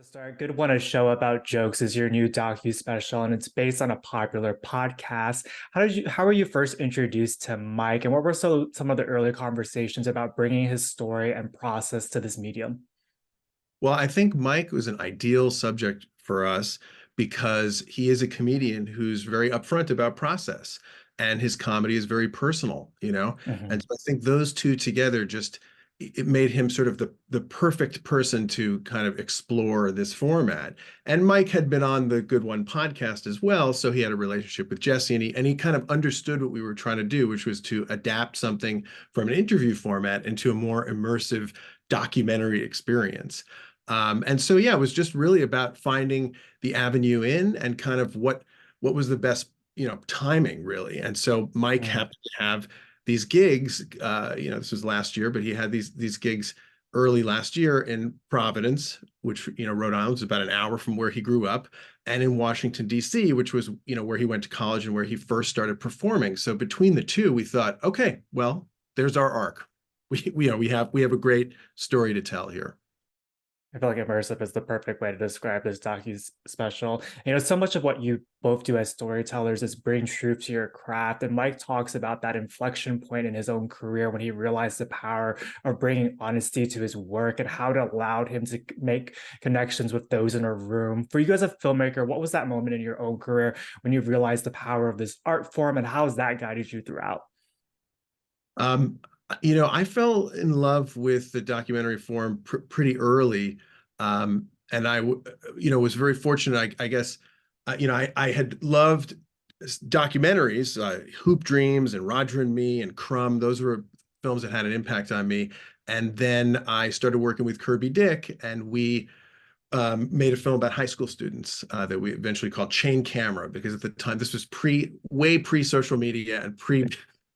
To start, Good One, a show about jokes, is your new docu-special, and it's based on a popular podcast. How were you first introduced to Mike, and what were some of the early conversations about bringing his story and process to this medium? Well, I think Mike was an ideal subject for us because he is a comedian who's very upfront about process and his comedy is very personal. And Mhm. so I think those two together just it made him sort of the perfect person to kind of explore this format. And Mike had been on the Good One podcast as well, so he had a relationship with Jesse and he kind of understood what we were trying to do, which was to adapt something from an interview format into a more immersive documentary experience. And so, yeah, it was just really about finding the avenue in and kind of what was the best, timing really. And so Mike Mm. happened to have these gigs. This was last year, but he had these gigs early last year in Providence, which Rhode Island was about an hour from where he grew up, and in Washington D.C., which was where he went to college and where he first started performing. So between the two, we thought, okay, well, there's our arc. We have a great story to tell here. I feel like immersive is the perfect way to describe this special. So much of what you both do as storytellers is bring truth to your craft. And Mike talks about that inflection point in his own career when he realized the power of bringing honesty to his work and how it allowed him to make connections with those in a room. For you as a filmmaker, what was that moment in your own career when you realized the power of this art form, and how has that guided you throughout? Um, I fell in love with the documentary form pretty early, and was very fortunate. I guess, I had loved documentaries, Hoop Dreams and Roger and Me and Crumb. Those were films that had an impact on me. And then I started working with Kirby Dick, and we made a film about high school students that we eventually called Chain Camera, because at the time this was way pre social media and pre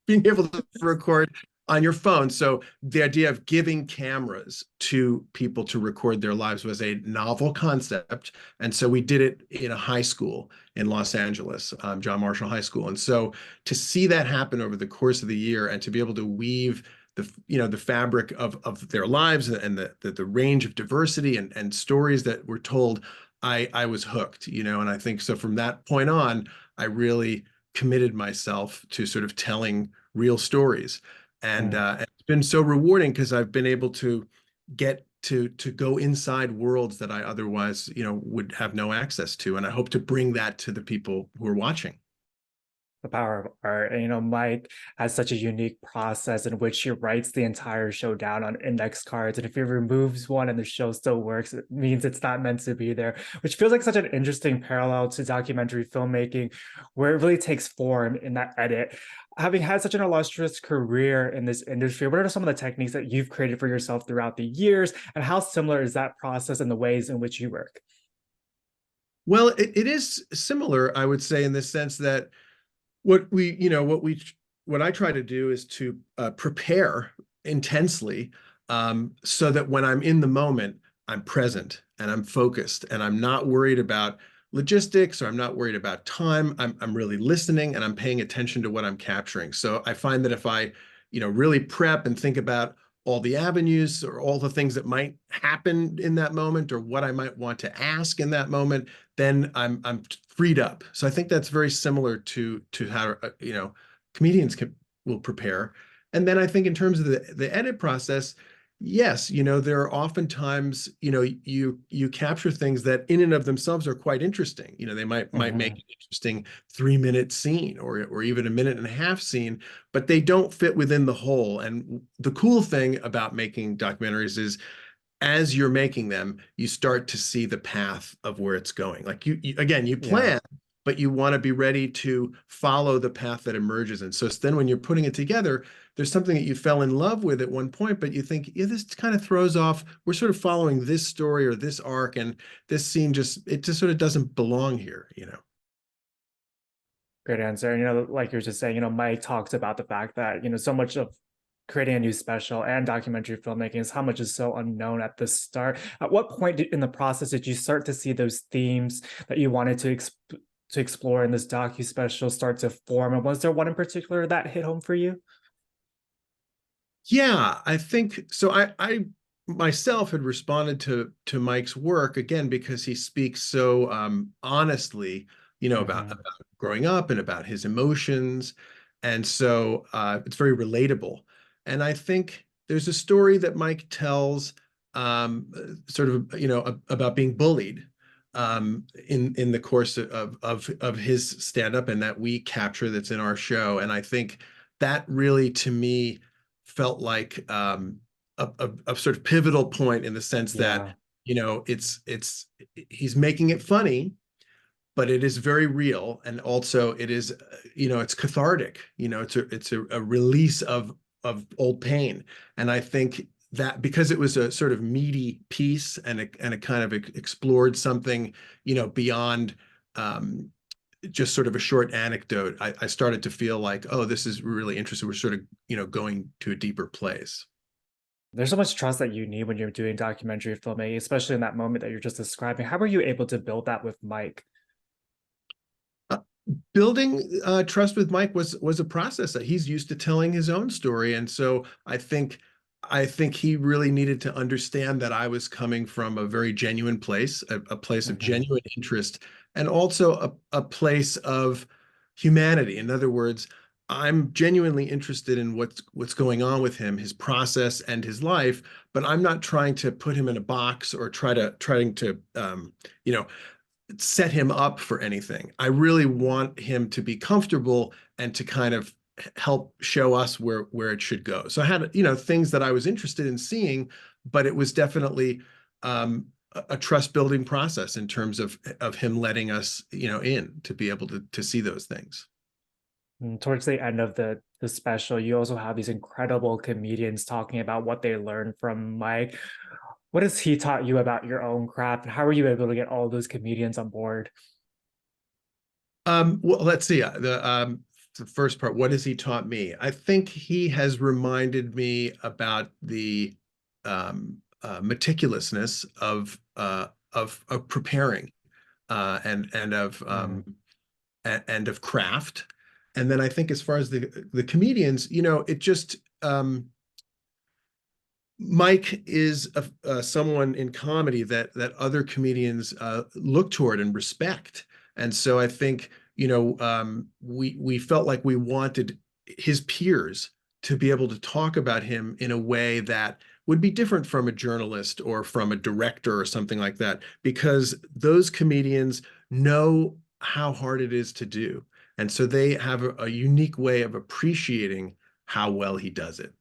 being able to record on your phone. So the idea of giving cameras to people to record their lives was a novel concept. And so we did it in a high school in Los Angeles, John Marshall High School. And so to see that happen over the course of the year and to be able to weave the fabric of their lives and the range of diversity and stories that were told, I was hooked, and I think so from that point on, I really committed myself to sort of telling real stories. And it's been so rewarding because I've been able to get to go inside worlds that I otherwise, would have no access to. And I hope to bring that to the people who are watching. The power of art. And Mike has such a unique process in which he writes the entire show down on index cards. And if he removes one and the show still works, it means it's not meant to be there, which feels like such an interesting parallel to documentary filmmaking, where it really takes form in that edit. Having had such an illustrious career in this industry, what are some of the techniques that you've created for yourself throughout the years? And how similar is that process in the ways in which you work? Well, it is similar, I would say, in the sense that what we, you know, what I try to do is to prepare intensely, so that when I'm in the moment, I'm present and I'm focused and I'm not worried about logistics or I'm not worried about time. I'm really listening and I'm paying attention to what I'm capturing. So I find that if I, really prep and think about all the avenues or all the things that might happen in that moment or what I might want to ask in that moment, then I'm freed up. So I think that's very similar to how comedians will prepare. And then I think in terms of the edit process, yes, there are oftentimes, you capture things that in and of themselves are quite interesting. They might make Mhm. an interesting 3-minute scene or even a minute and a half scene, but they don't fit within the whole. And the cool thing about making documentaries is as you're making them, you start to see the path of where it's going. Like again, you Yeah. plan, but you want to be ready to follow the path that emerges. And so then when you're putting it together, there's something that you fell in love with at one point, but you think, yeah, this kind of throws off. We're sort of following this story or this arc, and this scene it just sort of doesn't belong here. Great answer. And, like you were just saying, Mike talks about the fact that, so much of creating a new special and documentary filmmaking is how much is so unknown at the start. At what point in the process did you start to see those themes that you wanted to explore in this docu special start to form? And was there one in particular that hit home for you? Yeah, I think so. I myself had responded to Mike's work again because he speaks so honestly, Hmm. about growing up and about his emotions, and so it's very relatable. And I think there's a story that Mike tells, sort of, about being bullied in the course of his stand-up, and that we capture, that's in our show. And I think that really, to me, felt like a sort of pivotal point, in the sense that, Yeah. it's he's making it funny, but it is very real, and also it is, it's cathartic. It's a release of old pain. And I think that because it was a sort of meaty piece, and it kind of explored something, beyond um, just sort of a short anecdote, I started to feel like, oh, this is really interesting. We're sort of, going to a deeper place. There's so much trust that you need when you're doing documentary filmmaking, especially in that moment that you're just describing. How were you able to build that with Mike? Uh, Building trust with Mike was a process that he's used to telling his own story, and so I think he really needed to understand that I was coming from a very genuine place, a place of Hmm. genuine interest, and also a place of humanity. In other words, I'm genuinely interested in what's going on with him, his process and his life, but I'm not trying to put him in a box, or trying to you know set him up for anything. I really want him to be comfortable, and to kind of help show us where it should go. So I had, things that I was interested in seeing, but it was definitely a trust building process, in terms of him letting us, in to be able to see those things. And towards the end of the special, you also have these incredible comedians talking about what they learned from Mike. What has he taught you about your own craft, and how were you able to get all those comedians on board? Well, let's see. The first part, what has he taught me? I think he has reminded me about the meticulousness of preparing, and Mm, of craft. And then I think, as far as the comedians, it just Mike is someone in comedy that other comedians look toward and respect. And so I think, we felt like we wanted his peers to be able to talk about him in a way that would be different from a journalist or from a director or something like that, because those comedians know how hard it is to do. And so they have a unique way of appreciating how well he does it.